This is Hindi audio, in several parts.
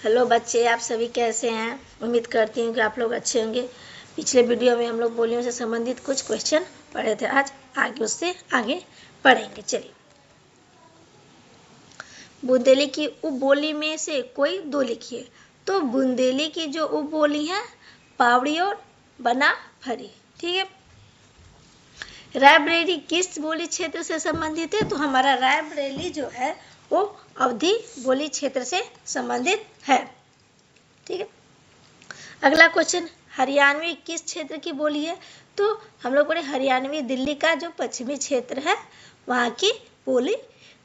हेलो बच्चे, आप सभी कैसे हैं। उम्मीद करती हूँ कि आप लोग अच्छे होंगे। पिछले वीडियो में हम लोग बोलियों से संबंधित कुछ क्वेश्चन पढ़े थे। आज आगे उससे आगे पढ़ेंगे। चलिए, बुंदेली की उपबोली में से कोई दो लिखिए। तो बुंदेली की जो उपबोली है पावड़ी और बना फरी। ठीक है। रायबरेली किस बोली क्षेत्र से संबंधित है? तो हमारा रायबरेली जो है वो अवधी बोली क्षेत्र से संबंधित है। ठीक है। अगला क्वेश्चन, हरियाणवी किस क्षेत्र की बोली है? तो हम लोग पढ़े हरियाणवी दिल्ली का जो पश्चिमी क्षेत्र है वहाँ की बोली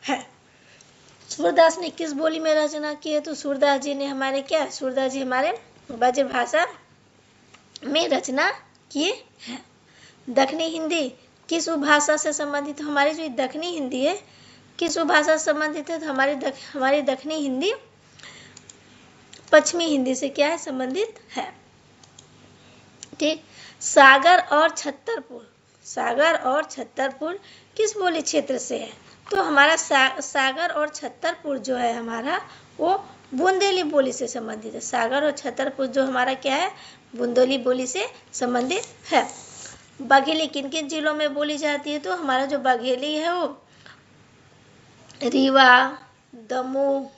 है। सूरदास ने किस बोली में रचना की है? तो सूरदास जी ने हमारे ब्रज भाषा में रचना किए हैं। दक्षिणी हिंदी किस उपभाषा से संबंधित? हमारी जो दक्षिणी हिंदी है किस उपभाषा से संबंधित है? तो हमारी दक्षिणी हिंदी पश्चिमी हिंदी से क्या है? संबंधित है। ठीक। सागर और छतरपुर किस बोली क्षेत्र से है? तो हमारा सागर और छतरपुर जो है हमारा वो बुंदेली बोली से संबंधित है। सागर और छतरपुर जो हमारा क्या है? बुंदेली बोली से संबंधित है। बघेली किन किन जिलों में बोली जाती है? तो हमारा जो बघेली है वो रीवा, दमोह,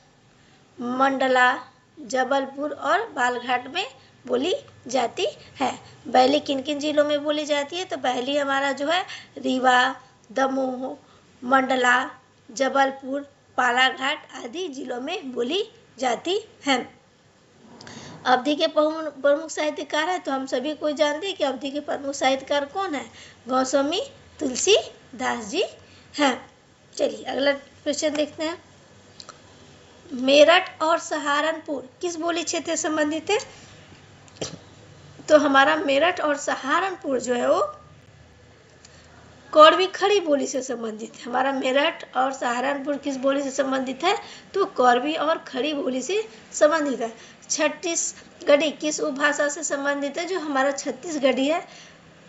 मंडला, जबलपुर और बालघाट में बोली जाती है। बैली किन किन जिलों में बोली जाती है? तो बैली हमारा जो है रीवा, दमोह, मंडला, जबलपुर, बालाघाट आदि जिलों में बोली जाती है। अवधी के प्रमुख साहित्यकार है? तो हम सभी को जानते हैं कि अवधी के प्रमुख साहित्यकार कौन है? गोस्वामी तुलसीदास जी हैं। चलिए अगला क्वेश्चन देखते हैं। मेरठ और सहारनपुर किस बोली क्षेत्र से संबंधित है? तो हमारा मेरठ और सहारनपुर जो है वो कौरवी खड़ी बोली से संबंधित है। हमारा मेरठ और सहारनपुर किस बोली से संबंधित है? तो कौरवी और खड़ी बोली से संबंधित है। छत्तीसगढ़ी किस उपभाषा से संबंधित है? जो हमारा छत्तीसगढ़ी है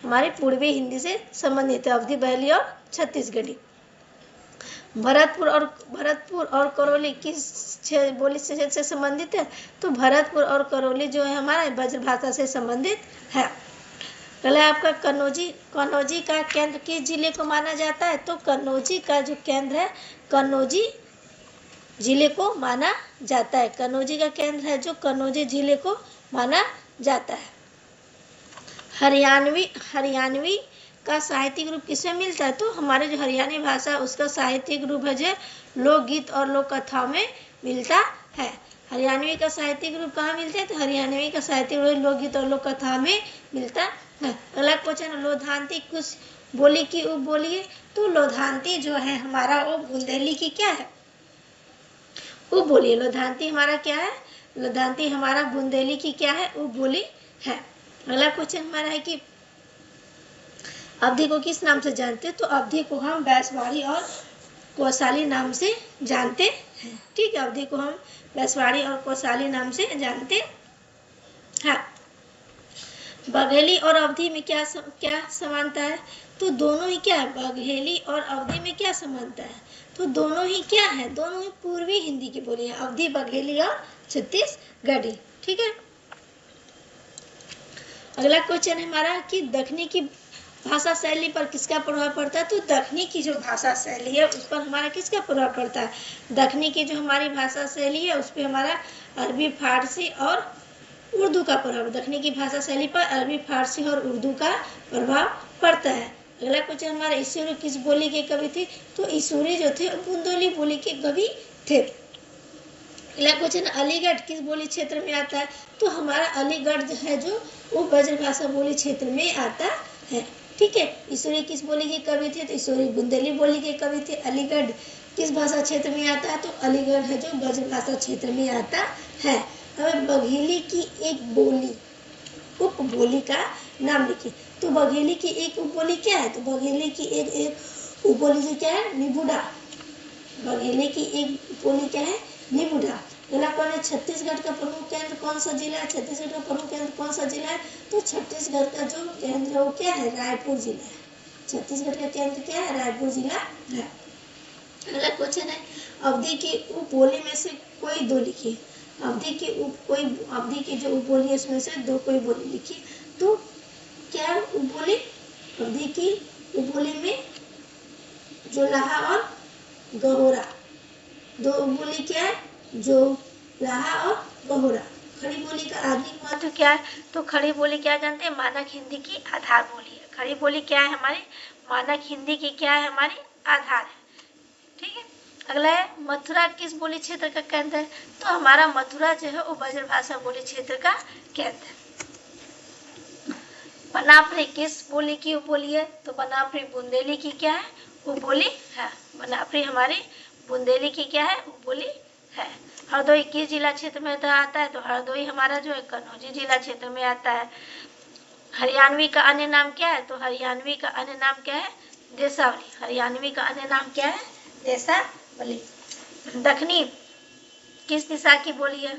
हमारी पूर्वी हिंदी से संबंधित है। अवधी बहली और छत्तीसगढ़ी। भरतपुर और करौली किस बोली से संबंधित है? तो भरतपुर और करौली जो है हमारा ब्रजभाषा से संबंधित है। पहले आपका कन्नौजी का केंद्र किस जिले को माना जाता है? तो कन्नौजी का जो केंद्र है कन्नौजी जिले को माना जाता है। कन्नौजी का केंद्र है जो कन्नौजी जिले को माना जाता है। हरियाणवी का साहित्यिक रूप किसमें मिलता है? तो हमारे जो हरियाणवी भाषा उसका साहित्यिक रूप है जो लोकगीत और लोक कथाओं में मिलता है। हरियाणवी का साहित्यिक रूप कहाँ मिलता है? तो हरियाणवी का साहित्यिक रूप लोकगीत और लोक कथा में मिलता है। अगला क्वेश्चन, लोधांती किस बोली की उपबोली है? तो लोधांती जो है हमारा वो बुंदेली की क्या है? उपबोली। लोधांती हमारा क्या है? लोधांती हमारा बुंदेली की क्या है? उपबोली है। अगला क्वेश्चन हमारा है कि अवधी को किस नाम से जानते हैं? तो अवधी को हम बैसवाड़ी और कौसाली नाम से जानते हैं। ठीक है, अवधी को हम बैसवाड़ी और कौसाली नाम से जानते हैं। बघेली और अवधी में क्या समानता है? तो दोनों ही क्या है? बघेली और अवधी में क्या समानता है? तो दोनों ही क्या है? दोनों ही पूर्वी हिंदी की बोली है। अवधी, बघेली और छत्तीसगढ़ी। ठीक है। अगला क्वेश्चन है हमारा कि दक्षिणी की भाषा शैली पर किसका प्रभाव पड़ता है? तो दक्षिणी की जो भाषा शैली है उस पर हमारा किसका प्रभाव पड़ता है? दक्षिणी की जो हमारी भाषा शैली है उस पर हमारा अरबी, फारसी और उर्दू का प्रभाव। दक्षिणी की भाषा शैली पर अरबी, फारसी और उर्दू का प्रभाव पड़ता है। अगला क्वेश्चन हमारा, ईश्वरी किस बोली के कवि थे? तो ईश्वरी जो थे बुंदेली बोली के कवि थे। अगला क्वेश्चन, अलीगढ़ किस बोली क्षेत्र में आता है? तो हमारा अलीगढ़ है जो वो ब्रजभाषा बोली क्षेत्र में आता है। ठीक है। ईश्वरी किस बोली के कवि थे? तो ईश्वरी बुंदेली बोली के कवि थे। अलीगढ़ किस भाषा क्षेत्र में आता है? तो अलीगढ़ है जो ब्रजभाषा क्षेत्र में आता है। हमें बघेली की एक बोली उपबोली का नाम लिखिए। तो बघेली की एक उपबोली क्या है? तो बघेली की एक उपबोली जो क्या है? निबुडा। बघेली की एक उपबोली क्या है? निबुडा। अगला कौन है? छत्तीसगढ़ का प्रमुख केंद्र कौन सा जिला है? छत्तीसगढ़ का प्रमुख केंद्र कौन सा जिला है? तो छत्तीसगढ़ का जो केंद्र है वो क्या है? रायपुर जिला है। छत्तीसगढ़ का केंद्र क्या है? रायपुर जिला है। अगला क्वेश्चन है, अवधी की उपबोली में से कोई दो लिखिए। अवधि की कोई अवधि की जो उपबोली है इसमें से दो कोई बोली लिखी। तो क्या उपबोली, अवधि की उपबोली में जो लाहा और गहोरा, दो उपबोली क्या है, जो लाहा और गहोरा। खड़ी बोली का आधुनिक महत्व क्या है, तो खड़ी बोली क्या जानते हैं, मानक हिंदी की आधार बोली है। खड़ी बोली क्या है हमारी, मानक हिंदी की क्या है, हमारी आधार है। ठीक है, अगला है मथुरा किस बोली क्षेत्र का केंद्र है, तो हमारा मथुरा जो है वो ब्रजभाषा बोली क्षेत्र का केंद्र है। बनाफरी किस बोली की उपबोली है, तो बनाफरी बुंदेली की क्या है, उपबोली है। बनाफरी हमारी बुंदेली की क्या है, उपबोली है। हरदोई किस जिला क्षेत्र में आता है, तो हरदोई हमारा जो है कन्नौज जिला क्षेत्र में आता है। हरियाणवी का अन्य नाम क्या है, तो हरियाणवी का अन्य नाम क्या है, देशावली। हरियाणवी का अन्य नाम क्या है, देशावली। दक्षिणी किस दिशा की बोली है,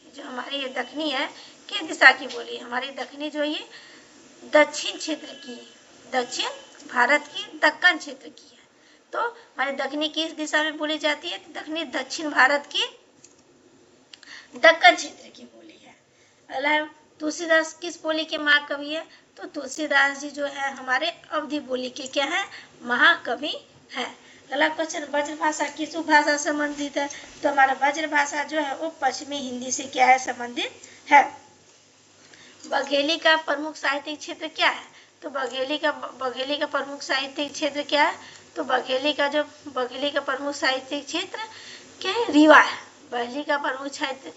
जो हमारी ये दक्षिणी है किस दिशा की बोली है, हमारी दक्षिणी जो ये दक्षिण क्षेत्र की, दक्षिण भारत की दक्कन क्षेत्र की है। तो हमारी दक्षिणी किस दिशा में बोली जाती है, दक्षिणी दक्षिण भारत की दक्कन क्षेत्र की बोली है। अगला तुलसीदास किस बोली के महाकवि है, तो तुलसीदास जी जो है हमारे अवधी बोली के क्या है, महाकवि है। अगला क्वेश्चन, ब्रजभाषा किस उपभाषा से संबंधित है, तो हमारा ब्रजभाषा जो है वो पश्चिमी हिंदी से क्या है, संबंधित है। बघेली का प्रमुख साहित्यिक क्षेत्र क्या है, तो बघेली का प्रमुख साहित्यिक क्षेत्र क्या है, तो बघेली का प्रमुख साहित्यिक क्षेत्र क्या है, रीवा है। बघेली का प्रमुख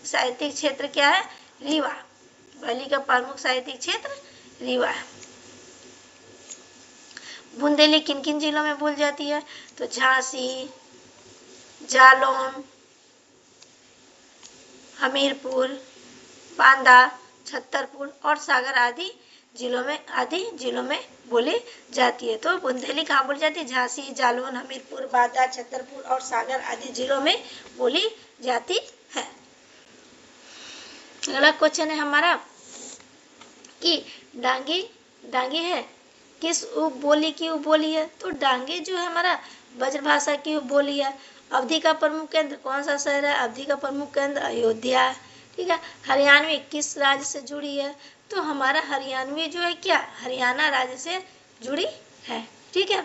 साहित्यिक क्षेत्र क्या है, रीवा। बघेली का प्रमुख साहित्यिक क्षेत्र रीवा है। बुंदेली किन किन जिलों में बोली जाती है, तो झांसी, जालौन, हमीरपुर, बांदा, छतरपुर और सागर आदि जिलों में बोली जाती है। तो बुंदेली कहाँ बोली जाती है, झांसी, जालौन, हमीरपुर, बांदा, छतरपुर और सागर आदि जिलों में बोली जाती है। अगला क्वेश्चन है हमारा कि डांगी है किस उपबोली की उपबोली है, तो डांगी जो है हमारा ब्रजभाषा की उपबोली है। अवधि का प्रमुख केंद्र कौन सा शहर है, अवधि का प्रमुख केंद्र अयोध्या है। ठीक है, हरियाणवी किस राज्य से जुड़ी है, तो हमारा हरियाणवी जो है क्या, हरियाणा राज्य से जुड़ी है। ठीक है,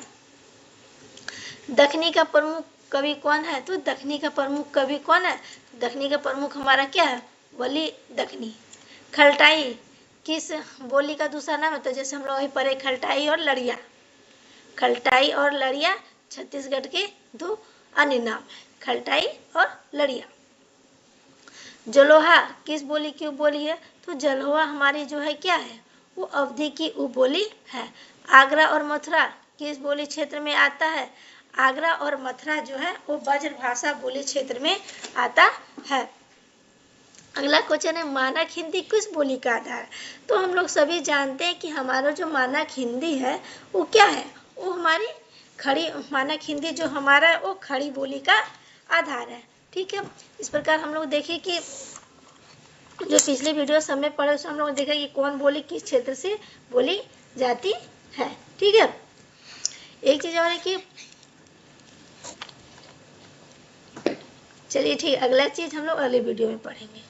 दक्षिणी का प्रमुख कवि कौन है, तो दक्षिणी का प्रमुख कवि कौन है, दक्षिणी का प्रमुख हमारा क्या है, वली दक्षिणी। खलटाई किस बोली का दूसरा नाम है, तो जैसे हम लोग अभी पढ़े खलटाई और लड़िया, खलटाई और लड़िया छत्तीसगढ़ के दो अन्य नाम है, खलटाई और लड़िया। जलोहा किस बोली की उपबोली है, तो जलोहा हमारी जो है क्या है, वो अवधि की उपबोली है। आगरा और मथुरा किस बोली क्षेत्र में आता है, आगरा और मथुरा जो है वो ब्रजभाषा बोली क्षेत्र में आता है। अगला क्वेश्चन है मानक हिंदी किस बोली का आधार है, तो हम लोग सभी जानते हैं कि हमारा जो मानक हिंदी है वो क्या है, वो हमारी खड़ी मानक हिंदी जो हमारा है वो खड़ी बोली का आधार है। ठीक है, इस प्रकार हम लोग देखें कि जो पिछले वीडियो समय पढ़े उसमें हम लोग देखा कि कौन बोली किस क्षेत्र से बोली जाती है। ठीक है, एक चीज और है कि चलिए ठीक, अगला चीज हम लोग अगले वीडियो में पढ़ेंगे।